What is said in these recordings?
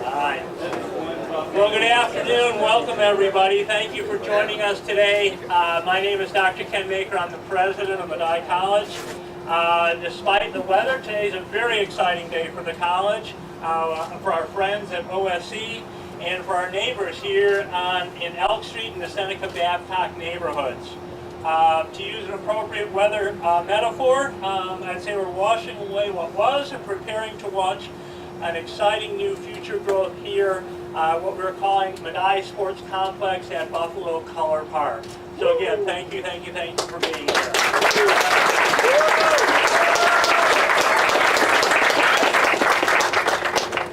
Hi. Well, good afternoon. Welcome, everybody. Thank you for joining us today. My name is Dr. Ken Maker. I'm the president of Medaille College. Despite the weather, today is a very exciting day for the college, for our friends at OSC, and for our neighbors here in Elk Street and the Seneca Babcock neighborhoods. To use an appropriate weather metaphor, I'd say we're washing away what was and preparing to watch an exciting new future growth here, what we're calling Medaille Sports Complex at Buffalo Color Park. So again, thank you for being here.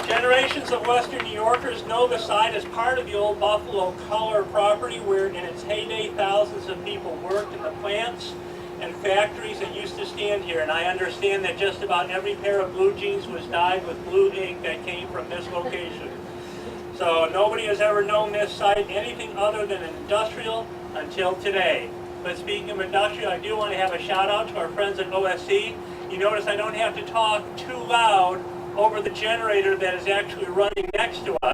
Generations of Western New Yorkers know the site as part of the old Buffalo Color property, where in its heyday thousands of people worked in the plants and factories that used to stand here. And I understand that just about every pair of blue jeans was dyed with blue ink that came from this location. So nobody has ever known this site anything other than industrial until today. But speaking of industrial, I do want to have a shout out to our friends at OSC. You notice I don't have to talk too loud over the generator that is actually running next to us.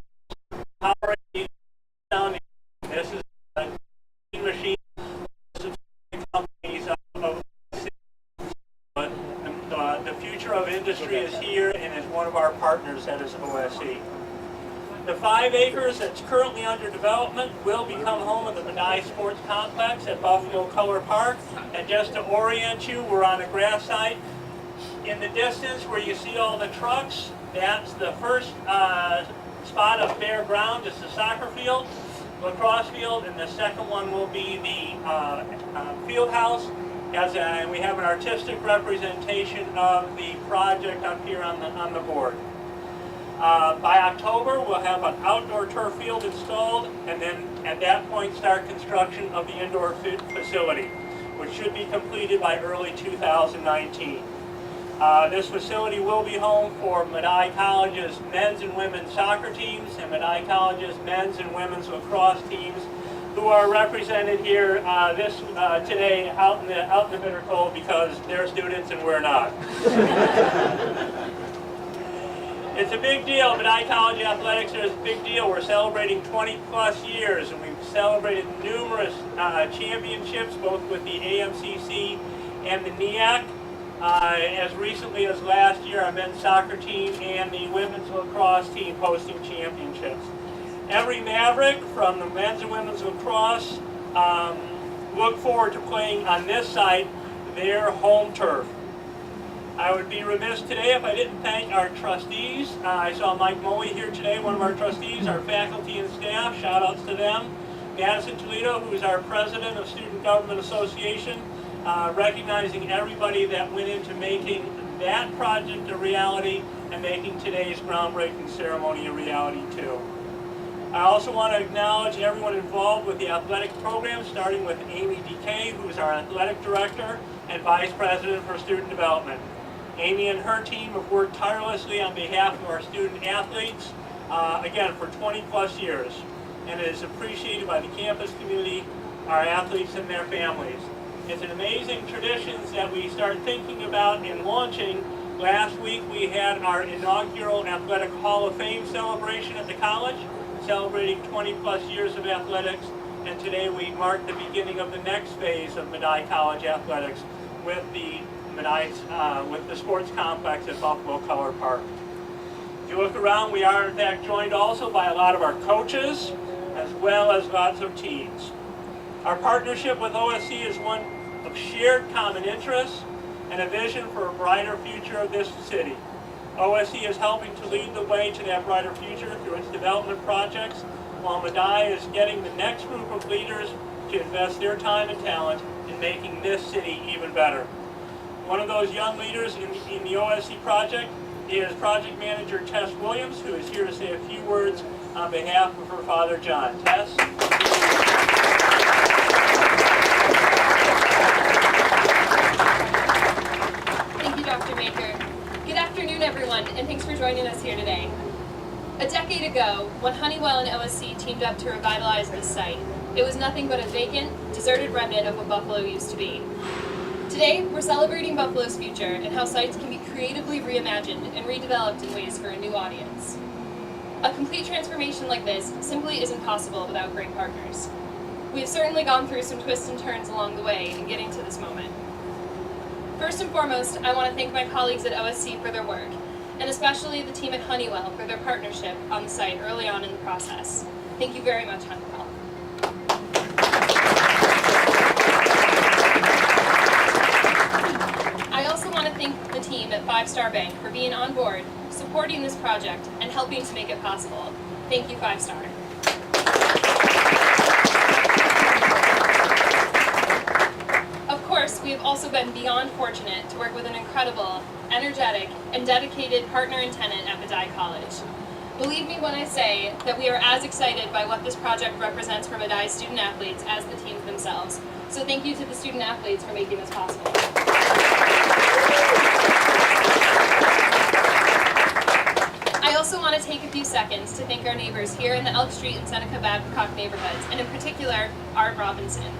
This is a machine. Companies of the future of industry is here and is one of our partners, that is OSC. The 5 acres that's currently under development will become home of the Medaille Sports Complex at Buffalo Color Park. And just to orient you, we're on a grass site. In the distance where you see all the trucks, that's the first spot of bare ground, just a soccer field, lacrosse field, and the second one will be the field house. And we have an artistic representation of the project up here on the board. By October, we'll have an outdoor turf field installed, and then at that point start construction of the indoor facility, which should be completed by early 2019. This facility will be home for Medaille College's men's and women's soccer teams and Medaille College's men's and women's lacrosse teams, who are represented here today out in the bitter cold because they're students and we're not. It's a big deal. Medaille College Athletics is a big deal. We're celebrating 20 plus years, and we've celebrated numerous championships, both with the AMCC and the NEAC. As recently as last year, our men's soccer team and the women's lacrosse team hosting championships. Every Maverick from the men's and women's lacrosse look forward to playing on this site, their home turf. I would be remiss today if I didn't thank our trustees. I saw Mike Moley here today, one of our trustees, our faculty and staff, shout outs to them. Madison Toledo, who is our president of Student Government Association, recognizing everybody that went into making that project a reality and making today's groundbreaking ceremony a reality too. I also want to acknowledge everyone involved with the athletic program, starting with Amy DeKay, who is our athletic director and vice president for student development. Amy and her team have worked tirelessly on behalf of our student athletes, again, for 20 plus years, and it is appreciated by the campus community, our athletes and their families. It's an amazing tradition that we start thinking about and launching. Last week we had our inaugural Athletic Hall of Fame celebration at the college, celebrating 20 plus years of athletics, and today we mark the beginning of the next phase of Medaille College athletics with the sports complex at Buffalo Color Park. If you look around, we are in fact joined also by a lot of our coaches, as well as lots of teams. Our partnership with OSC is one of shared common interests and a vision for a brighter future of this city. OSC is helping to lead the way to that brighter future through its development projects, while Medaille is getting the next group of leaders to invest their time and talent in making this city even better. One of those young leaders in the OSC project is project manager Tess Williams, who is here to say a few words on behalf of her father, John. Tess? Thank you, Dr. Maker. Good afternoon, everyone, and thanks for joining us here today. A decade ago, when Honeywell and OSC teamed up to revitalize this site, it was nothing but a vacant, deserted remnant of what Buffalo used to be. Today, we're celebrating Buffalo's future and how sites can be creatively reimagined and redeveloped in ways for a new audience. A complete transformation like this simply isn't possible without great partners. We have certainly gone through some twists and turns along the way in getting to this moment. First and foremost, I want to thank my colleagues at OSC for their work, and especially the team at Honeywell for their partnership on the site early on in the process. Thank you very much, Honeywell. I also want to thank the team at 5 Star Bank for being on board, supporting this project, and helping to make it possible. Thank you, 5 Star. Of course, we have also been beyond fortunate to work with an incredible, energetic, and dedicated partner and tenant at Medaille College. Believe me when I say that we are as excited by what this project represents for Medaille student-athletes as the teams themselves. So thank you to the student-athletes for making this possible. I also want to take a few seconds to thank our neighbors here in the Elk Street and Seneca Babcock neighborhoods, and in particular, Art Robinson.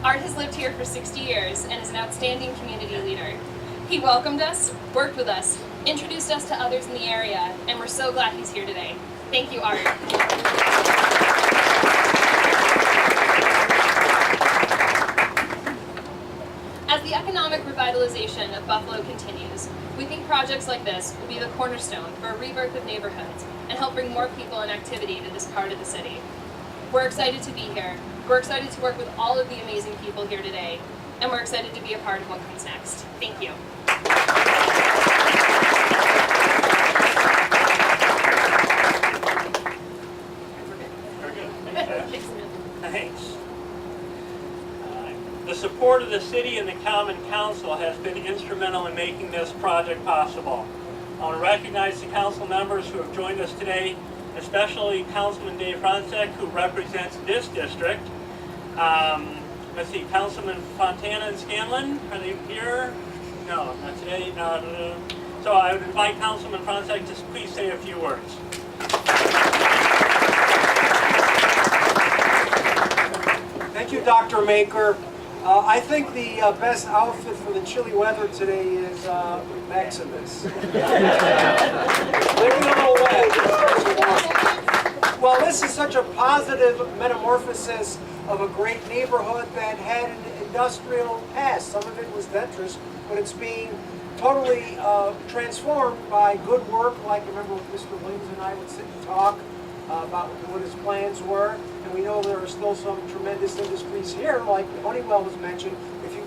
Art has lived here for 60 years and is an outstanding community leader. He welcomed us, worked with us, introduced us to others in the area, and we're so glad he's here today. Thank you, Art. As the economic revitalization of Buffalo continues, we think projects like this will be the cornerstone for a rebirth of neighborhoods and help bring more people and activity to this part of the city. We're excited to be here. We're excited to work with all of the amazing people here today, and we're excited to be a part of what comes next. Thank you. Very good. Thanks. The support of the city and the Common Council has been instrumental in making this project possible. I want to recognize the council members who have joined us today, especially Councilman Dave Franczek, who represents this district. Let's see, Councilman Fontana and Scanlon, are they here? No, not today. No. So I would invite Councilman Franczek to please say a few words. Thank you, Dr. Maker. I think the best outfit for the chilly weather today is Maximus. Maybe a little wet. Well, this is such a positive metamorphosis of a great neighborhood that had an industrial past. Some of it was detritus, but it's being totally transformed by good work. Like, remember when Mr. Williams and I would sit and talk about what his plans were. And we know there are still some tremendous industries here, like Honeywell was mentioned. If you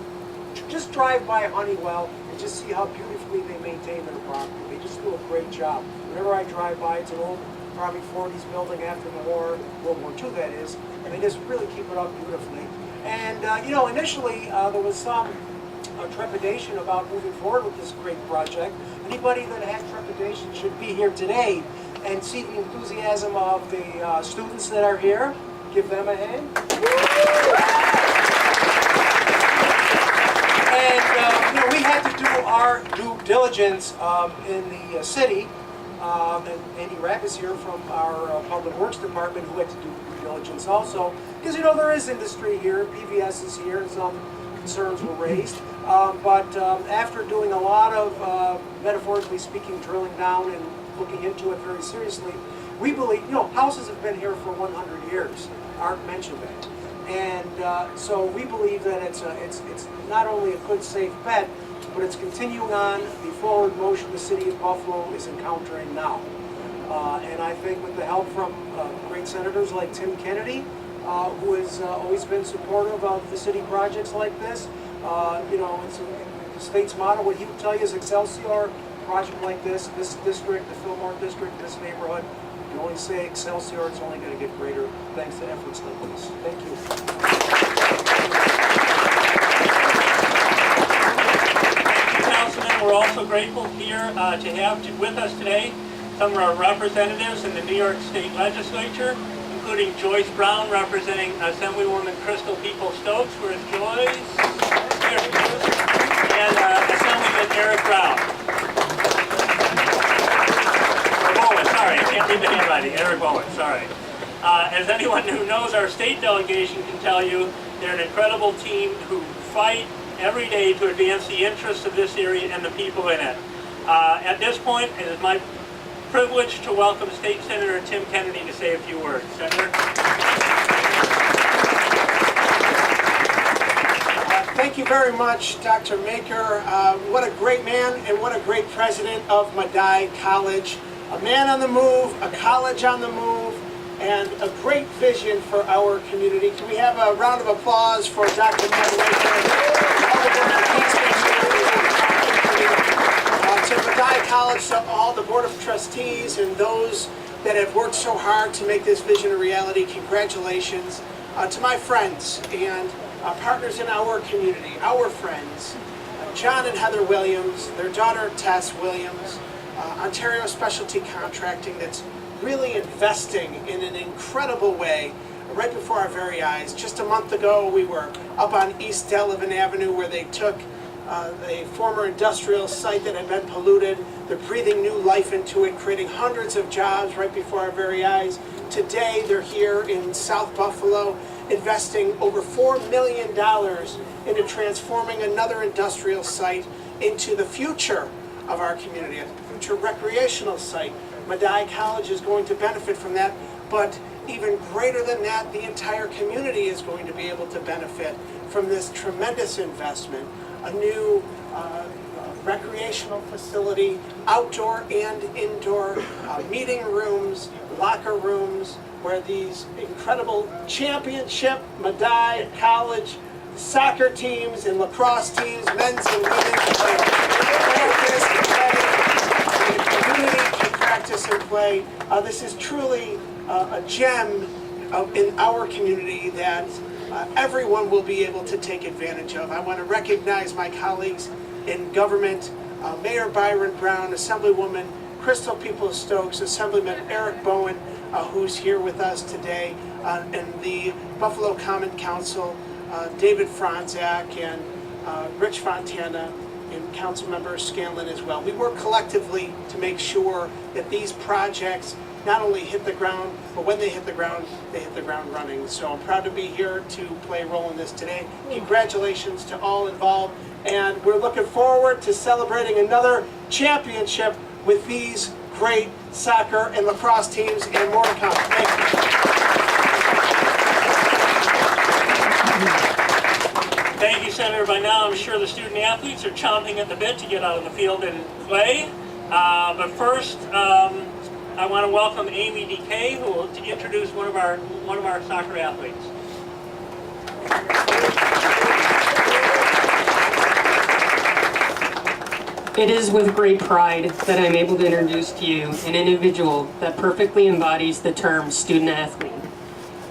just drive by Honeywell and just see how beautifully they maintain their property, they just do a great job. Whenever I drive by, it's an old, probably 40s building after the war, World War II that is, and they just really keep it up beautifully. And you know, initially there was some trepidation about moving forward with this great project. Anybody that has trepidation should be here today and see the enthusiasm of the students that are here. Give them a hand. And you know, we had to do our due diligence in the city. And Andy Rapp is here from our Public Works Department, who had to do due diligence also. Because you know, there is industry here, PVS is here, and some concerns were raised. But after doing a lot of, metaphorically speaking, drilling down and looking into it very seriously, we believe, you know, houses have been here for 100 years. Art mentioned that. And so we believe that it's not only a good, safe bet, but it's continuing on the forward motion the city of Buffalo is encountering now. And I think with the help from great senators like Tim Kennedy, who has always been supportive of the city projects like this, you know, it's the state's motto, what he would tell you is Excelsior. Project like this district, the Fillmore district, this neighborhood, you can only say Excelsior, it's only going to get greater thanks to efforts like this. Thank you. Thank you, Councilman. We're also grateful here to have with us today some of our representatives in the New York State Legislature, including Joyce Brown representing Assemblywoman Crystal People-Stokes. Where's Joyce? There she is. And Assemblyman Eric Brown. Sorry, I can't read the handwriting. Eric Bowen, sorry. As anyone who knows our state delegation can tell you, they're an incredible team who fight every day to advance the interests of this area and the people in it. At this point, it is my privileged to welcome State Senator Tim Kennedy to say a few words. Senator. Thank you very much, Dr. Maker. What a great man and what a great president of Medaille College. A man on the move, a college on the move, and a great vision for our community. Can we have a round of applause for Dr. Maker? To Medaille College, to all the Board of Trustees and those that have worked so hard to make this vision a reality, congratulations. To my friends and partners in our community, our friends, John and Heather Williams, their daughter Tess Williams, Ontario Specialty Contracting, that's really investing in an incredible way right before our very eyes. Just a month ago, we were up on East Delavan Avenue where they took a former industrial site that had been polluted. They're breathing new life into it, creating hundreds of jobs right before our very eyes. Today, they're here in South Buffalo, investing over $4 million into transforming another industrial site into the future of our community, a future recreational site. Medaille College is going to benefit from that, but even greater than that, the entire community is going to be able to benefit from this tremendous investment. A new recreational facility, outdoor and indoor, meeting rooms, locker rooms, where these incredible championship Medaille College soccer teams and lacrosse teams, men's and women's, can practice and play. The community can practice and play. This is truly a gem in our community that everyone will be able to take advantage of. I want to recognize my colleagues in government, Mayor Byron Brown, Assemblywoman Crystal Peoples-Stokes, Assemblyman Eric Bowen, who's here with us today, and the Buffalo Common Council, David Franzak and Rich Fontana, and Councilmember Scanlon as well. We work collectively to make sure that these projects not only hit the ground, but when they hit the ground running. So I'm proud to be here to play a role in this today. Congratulations to all involved, and we're looking forward to celebrating another championship with these great soccer and lacrosse teams, and more to come. Thank you. Thank you, Senator. By now, I'm sure the student athletes are chomping at the bit to get out on the field and play. But first, I want to welcome Amy DeKay, who will introduce one of our soccer athletes. It is with great pride that I'm able to introduce to you an individual that perfectly embodies the term student athlete.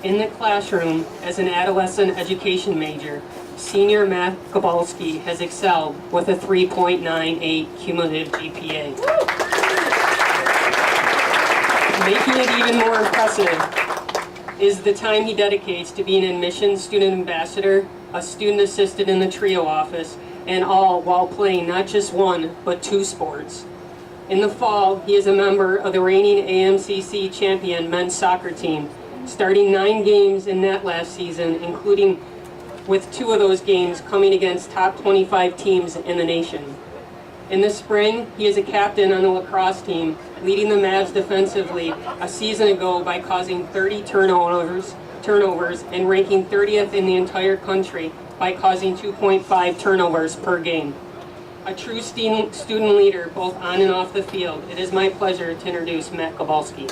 In the classroom, as an adolescent education major, senior Matt Gabalski has excelled with a 3.98 cumulative GPA. Making it even more impressive is the time he dedicates to being an admissions student ambassador, a student assistant in the TRIO office, and all while playing not just one, but two sports. In the fall, he is a member of the reigning AMCC champion men's soccer team, starting 9 games in that last season, including with 2 of those games coming against top 25 teams in the nation. In the spring, he is a captain on the lacrosse team, leading the Mavs defensively a season ago by causing 30 turnovers and ranking 30th in the entire country by causing 2.5 turnovers per game. A true student leader both on and off the field, it is my pleasure to introduce Matt Gabalski.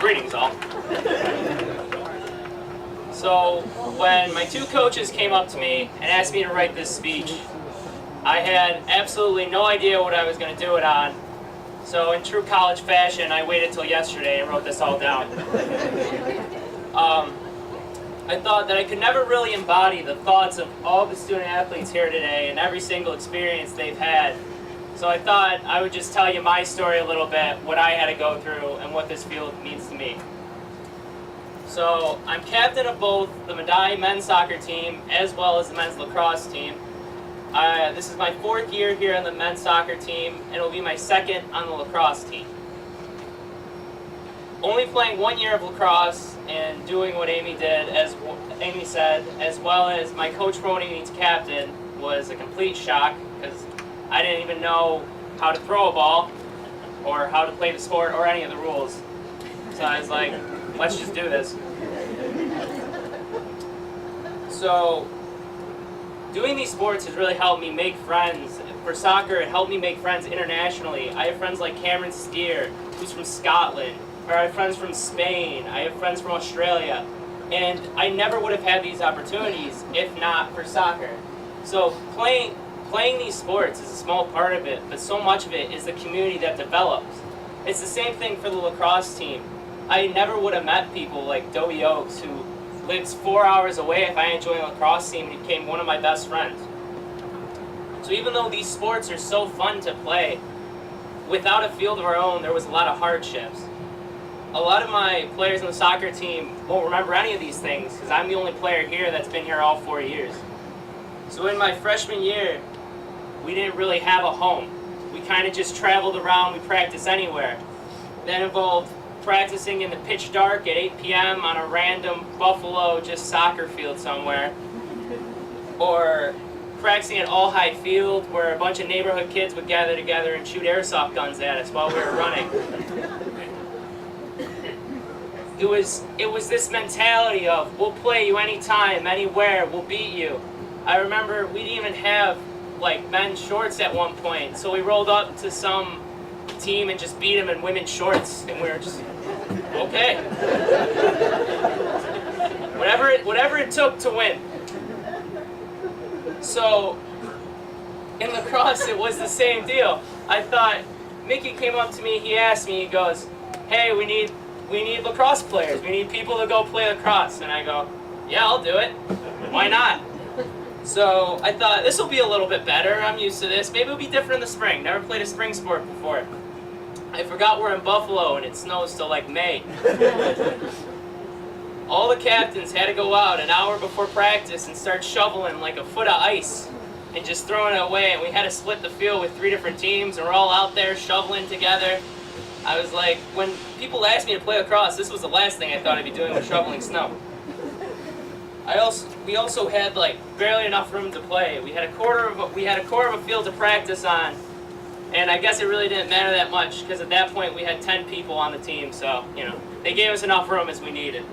Greetings all. So when my 2 coaches came up to me and asked me to write this speech, I had absolutely no idea what I was going to do it on. So in true college fashion, I waited till yesterday and wrote this all down. I thought that I could never really embody the thoughts of all the student athletes here today and every single experience they've had. So I thought I would just tell you my story a little bit, what I had to go through and what this field means to me. So I'm captain of both the Medaille men's soccer team as well as the men's lacrosse team. This is my 4th year here on the men's soccer team, and it will be my 2nd on the lacrosse team. only playing 1 year of lacrosse and doing what Amy did, as Amy said, as well as my coach promoting me to captain, was a complete shock because I didn't even know how to throw a ball or how to play the sport or any of the rules. So I was like, let's just do this. So doing these sports has really helped me make friends. For soccer, it helped me make friends internationally. I have friends like Cameron Steer, who's from Scotland, or I have friends from Spain, I have friends from Australia, and I never would have had these opportunities if not for soccer. So playing these sports is a small part of it, but so much of it is the community that develops. It's the same thing for the lacrosse team. I never would have met people like Dowie Oaks, who lives 4 hours away if I didn't join the lacrosse team, and he became one of my best friends. So even though these sports are so fun to play, without a field of our own, there was a lot of hardships. A lot of my players on the soccer team won't remember any of these things because I'm the only player here that's been here all 4 years. So in my freshman year, we didn't really have a home. We kind of just traveled around, we practiced anywhere. That involved practicing in the pitch dark at 8 p.m. on a random Buffalo just soccer field somewhere. Or practicing at All High Field where a bunch of neighborhood kids would gather together and shoot airsoft guns at us while we were running. It was this mentality of, we'll play you anytime, anywhere, we'll beat you. I remember we didn't even have like men's shorts at one point, so we rolled up to some team and just beat them in women's shorts, and we were just, okay. Whatever it took to win. So in lacrosse, it was the same deal. I thought, Mickey came up to me, he asked me, he goes, hey, we need lacrosse players. We need people to go play lacrosse. And I go, yeah, I'll do it. Why not? So I thought, this will be a little bit better. I'm used to this. Maybe it'll be different in the spring. Never played a spring sport before. I forgot we're in Buffalo and it snows till like May. All the captains had to go out an hour before practice and start shoveling like a foot of ice and just throwing it away. And we had to split the field with 3 different teams, and we're all out there shoveling together. I was like, when people asked me to play lacrosse, this was the last thing I thought I'd be doing was shoveling snow. We also had like barely enough room to play. We had a quarter of a field to practice on, and I guess it really didn't matter that much because at that point we had 10 people on the team, so they gave us enough room as we needed.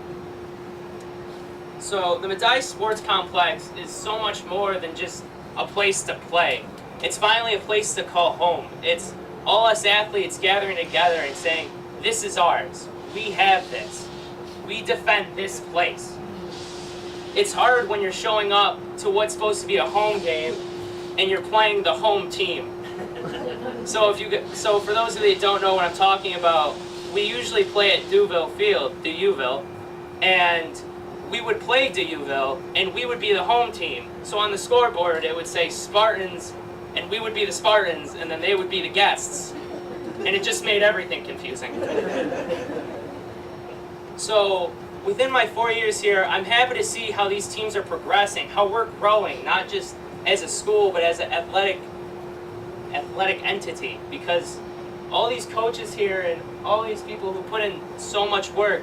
So the Medaille Sports Complex is so much more than just a place to play. It's finally a place to call home. It's all us athletes gathering together and saying, this is ours. We have this. We defend this place. It's hard when you're showing up to what's supposed to be a home game and you're playing the home team. So for those of you that don't know what I'm talking about, we usually play at Deauville Field, Deauville, and we would play Deauville, and we would be the home team. So on the scoreboard, it would say Spartans, and we would be the Spartans, and then they would be the guests. And it just made everything confusing. So within my 4 years here, I'm happy to see how these teams are progressing, how we're growing, not just as a school, but as an athletic entity. Because all these coaches here and all these people who put in so much work,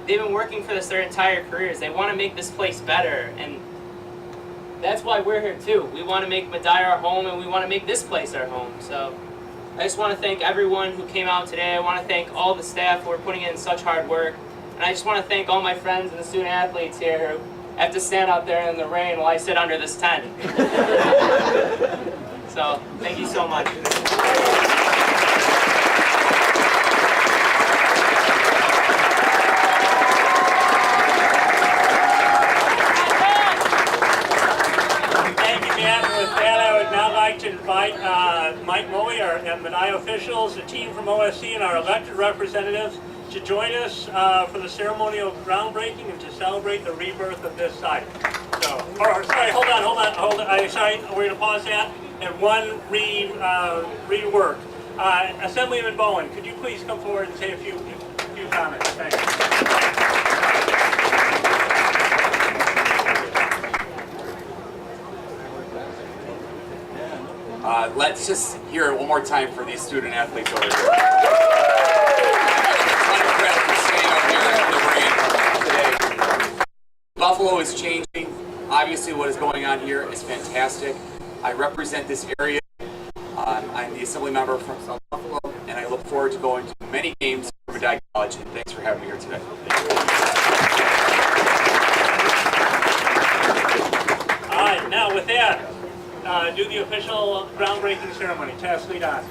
they've been working for this their entire careers. They want to make this place better, and that's why we're here too. We want to make Medaille our home, and we want to make this place our home. So I just want to thank everyone who came out today. I want to thank all the staff who are putting in such hard work. And I just want to thank all my friends and the student athletes here who have to stand out there in the rain while I sit under this tent. So thank you so much. To invite Mike Moe, our Medaille officials, the team from OSC, and our elected representatives to join us for the ceremonial groundbreaking and to celebrate the rebirth of this site. So, sorry, hold on. Sorry, we're going to pause that. And one rework. Assemblyman Bowen, could you please come forward and say a few comments? Thank you. Let's just hear it one more time for these student athletes over here. Buffalo is changing. Obviously, what is going on here is fantastic. I represent this area. I'm the assembly member from South Buffalo, and I look forward to going to many games for Medaille College. And thanks for having me here today. All right, now with that, do the official groundbreaking ceremony. Tess, lead on.